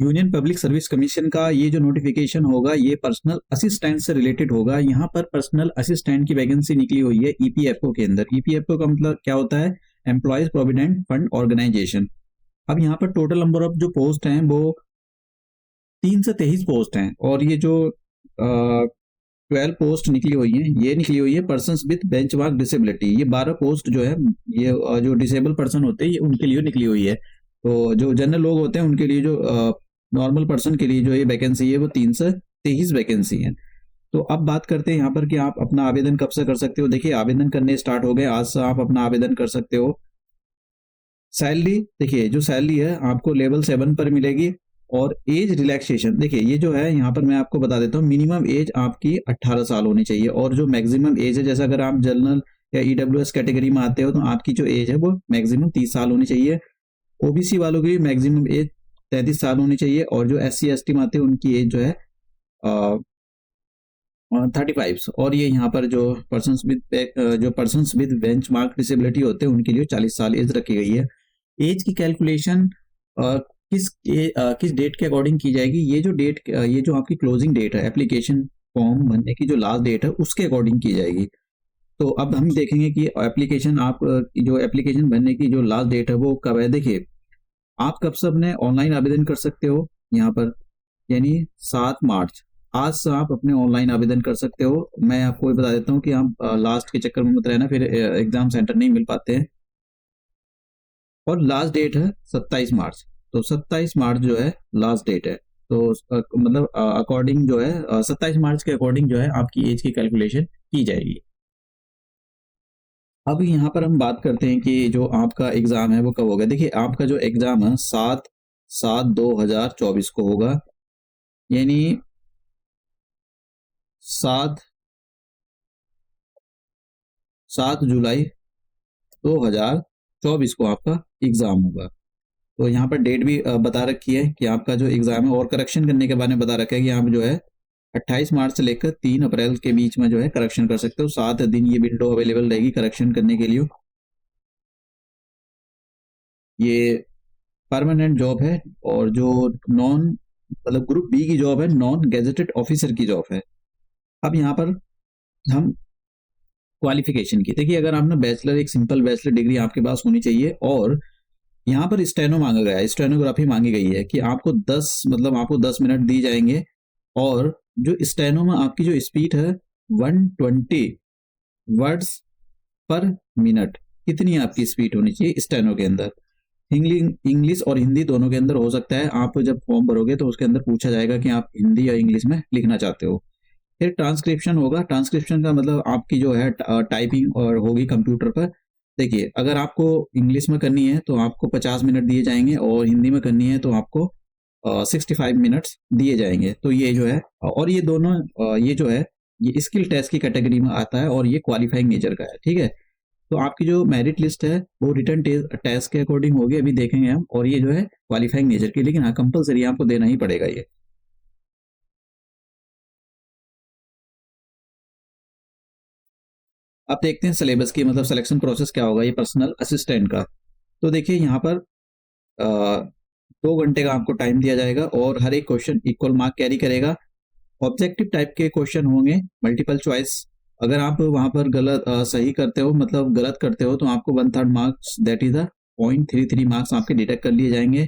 Union public service commission का ये जो नोटिफिकेशन होगा ये पर्सनल असिस्टेंट से रिलेटेड होगा। यहाँ पर पर्सनल असिस्टेंट की वैकेंसी निकली हुई है ईपीएफओ के अंदर। ईपीएफओ का मतलब क्या होता है? Employees provident fund organisation. अब यहाँ पर टोटल नंबर ऑफ जो पोस्ट हैं वो 323 पोस्ट हैं, और ये जो 12 पोस्ट निकली हुई हैं ये निकली हुई है पर्सन्स विद बेंचमार्क डिसेबिलिटी। ये 12 पोस्ट जो है ये जो डिसेबल पर्सन होते हैं ये उनके लिए निकली हुई है। तो जो जनरल लोग होते हैं उनके लिए, जो नॉर्मल पर्सन के लिए जो ये वैकेंसी है वो 323 वैकेंसी है। तो अब बात करते हैं यहाँ पर कि आप अपना आवेदन कब से कर सकते हो। देखिए आवेदन करने स्टार्ट हो गए, आज से आप अपना आवेदन कर सकते हो। सैलरी, देखिए जो सैलरी है आपको लेवल 7 पर मिलेगी। और एज रिलैक्सेशन, देखिए ये जो है यहाँ पर मैं आपको बता देता हूँ, मिनिमम एज आपकी 18 साल होनी चाहिए, और जो मैक्सिमम एज है, जैसे अगर आप जनरल या ईडब्ल्यूएस कैटेगरी में आते हो तो आपकी जो एज है वो मैक्सिमम 30 साल होनी चाहिए। ओबीसी वालों की मैक्सिमम एज 33 साल होनी चाहिए, और जो SC ST में आते हैं उनकी एज जो है 35। और ये यहाँ पर जो पर्सन्स विद बेंचमार्क डिसेबिलिटी होते हैं उनके लिए 40 साल एज रखी गई है। एज की कैलकुलेशन किस डेट के अकॉर्डिंग की जाएगी? ये जो आपकी क्लोजिंग डेट है, एप्लीकेशन फॉर्म भरने की जो लास्ट डेट है उसके अकॉर्डिंग की जाएगी। तो अब हम देखेंगे कि जो एप्लीकेशन भरने की जो लास्ट डेट है वो कब है। देखिए आप कब से अपने ऑनलाइन आवेदन कर सकते हो यहाँ पर, यानी 7 मार्च, आज से आप अपने ऑनलाइन आवेदन कर सकते हो। मैं आपको ये बता देता हूँ कि आप लास्ट के चक्कर में मत रहना, फिर एग्जाम सेंटर नहीं मिल पाते हैं। और लास्ट डेट है 27 मार्च, तो 27 मार्च जो है लास्ट डेट है। तो मतलब अकॉर्डिंग जो है 27 मार्च के अकॉर्डिंग जो है आपकी एज की कैलकुलेशन की जाएगी। अब यहाँ पर हम बात करते हैं कि जो आपका एग्जाम है वो कब होगा। देखिए आपका जो एग्जाम है 7/7/2024 को होगा, यानी 7 जुलाई 2024 को आपका एग्जाम होगा। तो यहाँ पर डेट भी बता रखी है कि आपका जो एग्जाम है, और करेक्शन करने के बारे में बता रखा है कि आप जो है 28 मार्च से लेकर 3 अप्रैल के बीच में जो है करेक्शन कर सकते हो। 7 दिन ये विंडो अवेलेबल रहेगी करेक्शन करने के लिए। ये परमानेंट जॉब है, और जो नॉन मतलब ग्रुप बी की जॉब है, नॉन गेजेटेड ऑफिसर की जॉब है। अब यहाँ पर हम क्वालिफिकेशन की, देखिए अगर आपने बैचलर, एक सिंपल बैचलर डिग्री आपके पास होनी चाहिए, और यहाँ पर स्टेनो मांगा गया है, स्टेनोग्राफी मांगी गई है कि आपको 10 मिनट दी जाएंगे, और जो स्टेनो में आपकी जो स्पीड है 120 वर्ड्स पर मिनट, कितनी आपकी स्पीड होनी चाहिए स्टेनो के अंदर। इंग्लिश और हिंदी दोनों के अंदर हो सकता है। आप जब फॉर्म भरोगे तो उसके अंदर पूछा जाएगा कि आप हिंदी या इंग्लिश में लिखना चाहते हो। फिर ट्रांसक्रिप्शन होगा। ट्रांसक्रिप्शन का मतलब आपकी जो है टाइपिंग और होगी कंप्यूटर पर। देखिए अगर आपको इंग्लिश में करनी है तो आपको 50 मिनट दिए जाएंगे, और हिंदी में करनी है तो आपको 65 मिनट्स दिए जाएंगे। तो ये जो है, और ये दोनों ये जो है ये स्किल टेस्ट की कैटेगरी में आता है, और ये क्वालिफाइंग नेचर का है। ठीक है, तो आपकी जो मेरिट लिस्ट है वो रिटर्न टेस्ट के अकॉर्डिंग होगी, अभी देखेंगे हम। और ये जो है क्वालिफाइंग नेचर की, लेकिन हाँ कंपलसरी आपको देना ही पड़ेगा ये। अब देखते हैं सिलेबस की, मतलब सिलेक्शन प्रोसेस क्या होगा ये पर्सनल असिस्टेंट का। तो देखिए यहाँ पर 2 घंटे का आपको टाइम दिया जाएगा, और हर एक क्वेश्चन इक्वल मार्क कैरी करेगा। ऑब्जेक्टिव टाइप के क्वेश्चन होंगे, मल्टीपल चॉइस। अगर आप वहां पर सही करते हो, मतलब गलत करते हो, तो आपको 1/3 marks, that is the 0.33 marks आपके डिटेक्ट कर लिए जाएंगे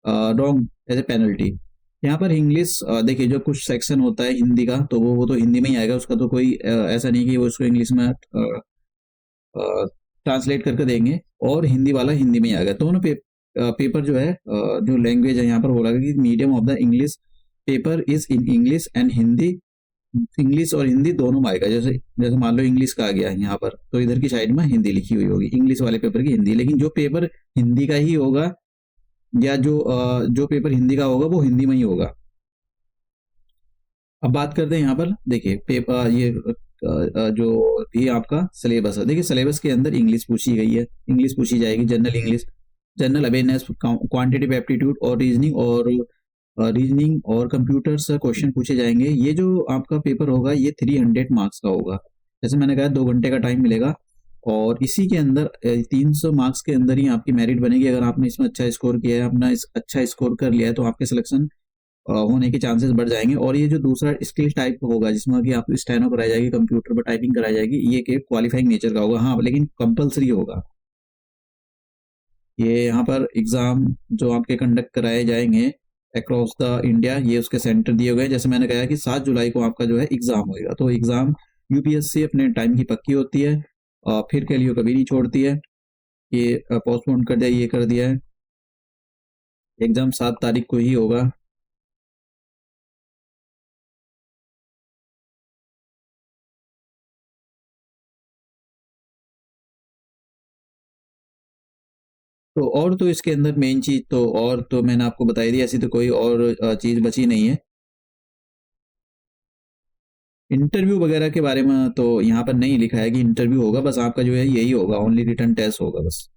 रॉन्ग एज ए पेनल्टी। यहाँ पर इंग्लिश, देखिए जो कुछ सेक्शन होता है हिंदी का, तो वो तो हिंदी में ही आएगा, उसका तो कोई ऐसा नहीं कि वो उसको इंग्लिश में ट्रांसलेट करके देंगे, और हिंदी वाला हिंदी में ही आएगा। दोनों पेपर जो है, जो लैंग्वेज है यहाँ पर बोला गया कि medium of the English paper is in English and Hindi. English और हिंदी दोनों में आएगा। जैसे जैसे मान लो इंग्लिश का आ गया यहाँ पर, तो इधर की साइड में हिंदी लिखी हुई होगी, इंग्लिश वाले पेपर की हिंदी। लेकिन जो पेपर हिंदी का ही होगा, या जो पेपर हिंदी का होगा वो हिंदी में ही होगा। अब बात करते हैं यहाँ पर, देखिए पेपर ये जो भी आपका सिलेबस है, देखिए सिलेबस के अंदर इंग्लिश पूछी गई है, इंग्लिश पूछी जाएगी, general English, general awareness, quantitative aptitude, और रीजनिंग और कंप्यूटर से क्वेश्चन पूछे जाएंगे। ये जो आपका पेपर होगा ये 300 मार्क्स का होगा। जैसे मैंने कहा 2 घंटे का टाइम मिलेगा, और इसी के अंदर 300 मार्क्स के अंदर ही आपकी मेरिट बनेगी। अगर आपने इसमें अच्छा स्कोर किया है, अपना अच्छा स्कोर कर लिया है, तो आपके सिलेक्शन होने के चांसेस बढ़ जाएंगे। और ये जो दूसरा स्किल टाइप होगा जिसमें कि आपको स्टेनो कराई जाएगी, कंप्यूटर पर टाइपिंग कराई जाएगी, ये के क्वालिफाइंग नेचर का होगा। हाँ, लेकिन कंपलसरी होगा। ये यहाँ पर एग्ज़ाम जो आपके कंडक्ट कराए जाएंगे अक्रॉस द इंडिया, ये उसके सेंटर दिए हुए हैं। जैसे मैंने कहा कि 7 जुलाई को आपका जो है एग्ज़ाम होएगा। तो एग्ज़ाम यूपीएससी अपने टाइम की पक्की होती है, फिर के लिए कभी नहीं छोड़ती है कि पोस्टपोन कर दिया, ये कर दिया है। एग्ज़ाम 7 तारीख को ही होगा। तो और तो इसके अंदर मेन चीज़ तो और तो मैंने आपको बताई दी, ऐसी तो कोई और चीज़ बची नहीं है। इंटरव्यू वगैरह के बारे में तो यहाँ पर नहीं लिखा है कि इंटरव्यू होगा, बस आपका जो है यही होगा, ओनली रिटन टेस्ट होगा बस।